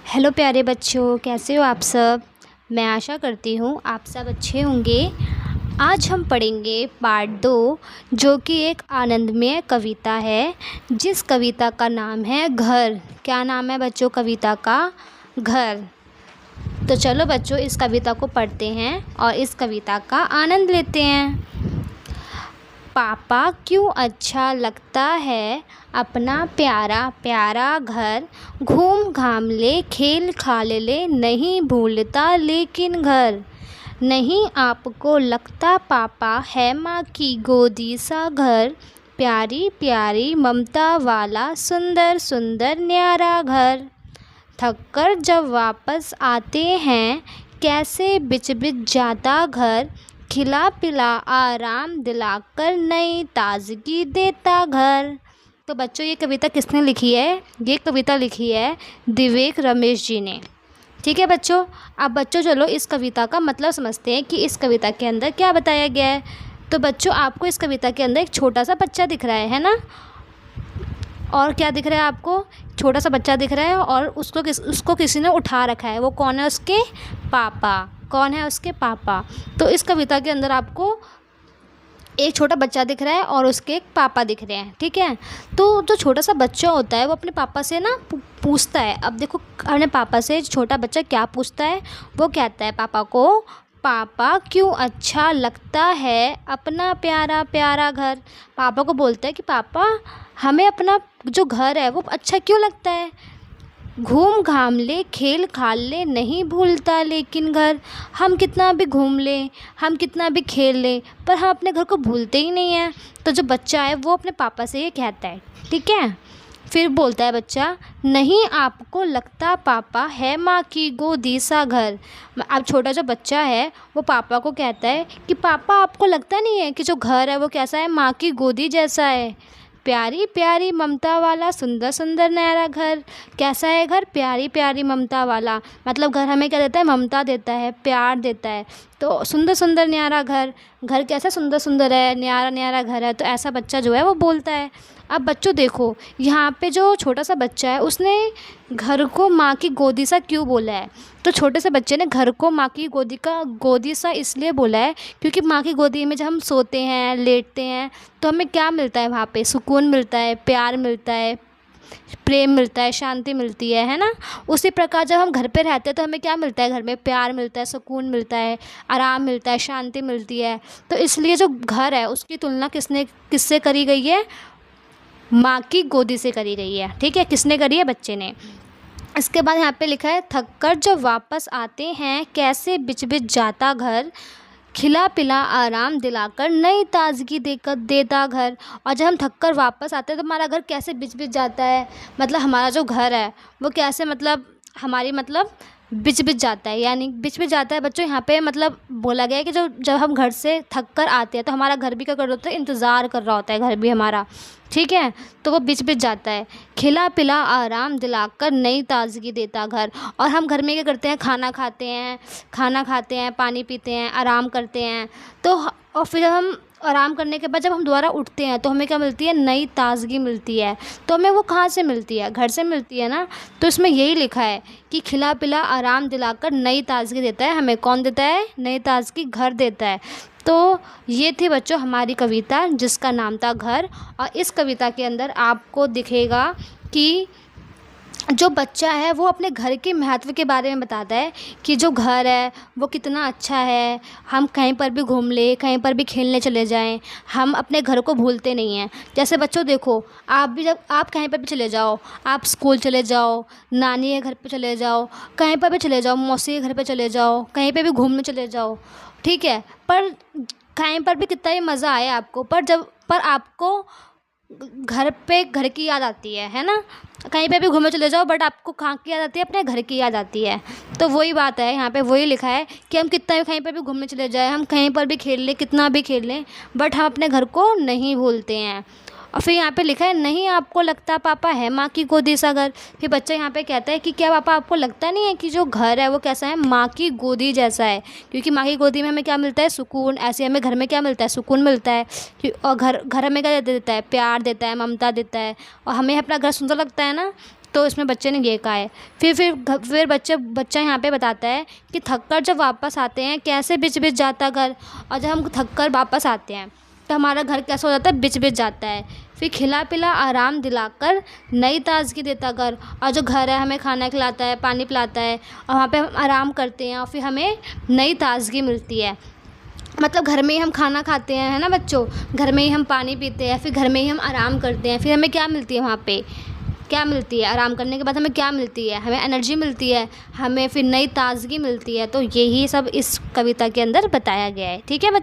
Hello प्यारे बच्चों, कैसे हो आप सब। मैं आशा करती हूँ आप सब अच्छे होंगे। आज हम पढ़ेंगे पार्ट 2, जो कि एक आनंदमय कविता है, जिस कविता का नाम है घर। क्या नाम है बच्चों कविता का? घर। तो चलो बच्चों, इस कविता को पढ़ते हैं और इस कविता का आनंद लेते हैं। पापा क्यों अच्छा लगता है अपना प्यारा प्यारा घर, घूम घाम ले खेल खाल ले नहीं भूलता लेकिन घर। नहीं आपको लगता पापा है माँ की गोदी सा घर, प्यारी प्यारी ममता वाला सुंदर सुंदर न्यारा घर। थक कर जब वापस आते हैं कैसे बिच बिच जाता घर, खिला पिला आराम दिलाकर नई ताज़गी देता घर। तो बच्चों, ये कविता किसने लिखी है? ये कविता लिखी है विवेक रमेश जी ने। ठीक है बच्चों। अब बच्चों चलो इस कविता का मतलब समझते हैं कि इस कविता के अंदर क्या बताया गया है। तो बच्चों, आपको इस कविता के अंदर एक छोटा सा बच्चा दिख रहा है ना? और क्या दिख रहा है आपको? छोटा सा बच्चा दिख रहा है और उसको किसी ने उठा रखा है। वो कौन है? उसके पापा। कौन है? उसके पापा। तो इस कविता के अंदर आपको एक छोटा बच्चा दिख रहा है और उसके एक पापा दिख रहे हैं। ठीक है। तो जो छोटा सा बच्चा होता है वो अपने पापा से ना पूछता है। अब देखो, अपने पापा से छोटा बच्चा क्या पूछता है? वो कहता है पापा को, पापा क्यों अच्छा लगता है अपना प्यारा प्यारा घर। पापा को बोलता है कि पापा, हमें अपना जो घर है वो अच्छा क्यों लगता है। घूम घाम ले खेल खाल ले नहीं भूलता लेकिन घर। हम कितना भी घूम लें, हम कितना भी खेल लें, पर हम अपने घर को भूलते ही नहीं हैं। तो जो बच्चा है वो अपने पापा से ये कहता है। ठीक है। फिर बोलता है बच्चा, नहीं आपको लगता पापा है माँ की गोदी सा घर। अब छोटा जो बच्चा है वो पापा को कहता है कि पापा, आपको लगता नहीं है कि जो घर है वो कैसा है? माँ की गोदी जैसा है। प्यारी प्यारी ममता वाला सुंदर सुंदर न्यारा घर। कैसा है घर? प्यारी प्यारी ममता वाला। मतलब घर हमें क्या देता है? ममता देता है, प्यार देता है। तो सुंदर सुंदर न्यारा घर। घर कैसा सुंदर सुंदर है, न्यारा न्यारा घर है। तो ऐसा बच्चा जो है वो बोलता है। अब बच्चों देखो, यहाँ पे जो छोटा सा बच्चा है उसने घर को माँ की गोदी सा क्यों बोला है? तो छोटे से बच्चे ने घर को माँ की गोदी सा इसलिए बोला है क्योंकि माँ की गोदी में जब हम सोते हैं, लेटते हैं, तो हमें क्या मिलता है? वहाँ पे सुकून मिलता है, प्यार मिलता है, प्रेम मिलता है, शांति मिलती है ना? उसी प्रकार जब हम घर पे रहते हैं तो हमें क्या मिलता है? घर में प्यार मिलता है, सुकून मिलता है, आराम मिलता है, शांति मिलती है। तो इसलिए जो घर है उसकी तुलना किससे करी गई है? माँ की गोदी से करी गई है। ठीक है। किसने करी है? बच्चे ने। इसके बाद यहाँ पे लिखा है, थक कर जब वापस आते हैं कैसे बिच बिच जाता घर, खिला पिला आराम दिलाकर नई ताज़गी देकर देता घर। और जब हम थक कर वापस आते हैं तो हमारा घर कैसे बिच बिच जाता है? मतलब हमारा जो घर है वो कैसे, मतलब हमारी, मतलब बिच बिच जाता है। यानी बिच बिच जाता है बच्चों, यहाँ पे मतलब बोला गया है कि जब हम घर से थक कर आते हैं तो हमारा घर भी क्या कर रहा होता है? इंतज़ार कर रहा होता है घर भी हमारा। ठीक है। तो वो बिच बिच जाता है। खिला पिला आराम दिलाकर नई ताज़गी देता घर। और हम घर में क्या करते हैं? खाना खाते हैं, पानी पीते हैं, आराम करते हैं। और फिर हम आराम करने के बाद जब हम दोबारा उठते हैं तो हमें क्या मिलती है? नई ताज़गी मिलती है। तो हमें वो कहाँ से मिलती है? घर से मिलती है ना? तो इसमें यही लिखा है कि खिला पिला आराम दिलाकर नई ताज़गी देता है। हमें कौन देता है? नई ताज़गी घर देता है। तो ये थी बच्चों हमारी कविता जिसका नाम था घर। और इस कविता के अंदर आपको दिखेगा कि जो बच्चा है वो अपने घर के महत्व के बारे में बताता है कि जो घर है वो कितना अच्छा है। हम कहीं पर भी घूम ले, कहीं पर भी खेलने चले जाएं, हम अपने घर को भूलते नहीं हैं। जैसे बच्चों देखो, आप भी जब आप कहीं पर भी चले जाओ, आप स्कूल चले जाओ, नानी के घर पे चले जाओ, कहीं पर भी चले जाओ, मौसी के घर पे चले जाओ, कहीं पर भी घूमने चले जाओ। ठीक है। पर कहीं पर भी कितना ही मज़ा आए आपको, पर आपको घर की याद आती है ना? कहीं पे भी घूमने चले जाओ बट आपको कहाँ की याद आती है? अपने घर की याद आती है। तो वही बात है, यहाँ पे वही लिखा है कि हम कितना भी कहीं पर भी घूमने चले जाएं, हम कहीं पर भी खेल लें, कितना भी खेल लें, बट हम अपने घर को नहीं भूलते हैं। और फिर यहाँ पे लिखा है, नहीं आपको लगता पापा है माँ की गोदी सा घर। फिर बच्चा यहाँ पे कहता है कि क्या पापा आपको लगता नहीं है कि जो घर है वो कैसा है? माँ की गोदी जैसा है। क्योंकि माँ की गोदी में हमें क्या मिलता है? सुकून। ऐसे हमें घर में क्या मिलता है? सुकून मिलता है। और घर घर हमें क्या देता है? प्यार देता है, ममता देता है। और हमें अपना घर सुंदर लगता है ना? तो इसमें बच्चे ने ये कहा है। फिर बच्चा यहाँ पे बताता है कि थक कर जब वापस आते हैं कैसे बिछ बिछ जाता घर, और जब हम थक कर वापस आते हैं तो हमारा घर कैसा हो जाता है, बिछ बिछ जाता है। फिर खिला पिला आराम दिलाकर नई ताज़गी देता घर, और जो घर है हमें खाना खिलाता है, पानी पिलाता है, और वहाँ पे हम आराम करते हैं और फिर हमें नई ताज़गी मिलती है। मतलब घर में ही हम खाना खाते हैं, है ना बच्चों, घर में ही हम पानी पीते हैं, फिर घर में ही हम आराम करते हैं, फिर हमें क्या मिलती है वहाँ पे, क्या मिलती है आराम करने के बाद हमें क्या मिलती है, हमें एनर्जी मिलती है, हमें फिर नई ताज़गी मिलती है। तो यही सब इस कविता के अंदर बताया गया है। ठीक है बच्चों।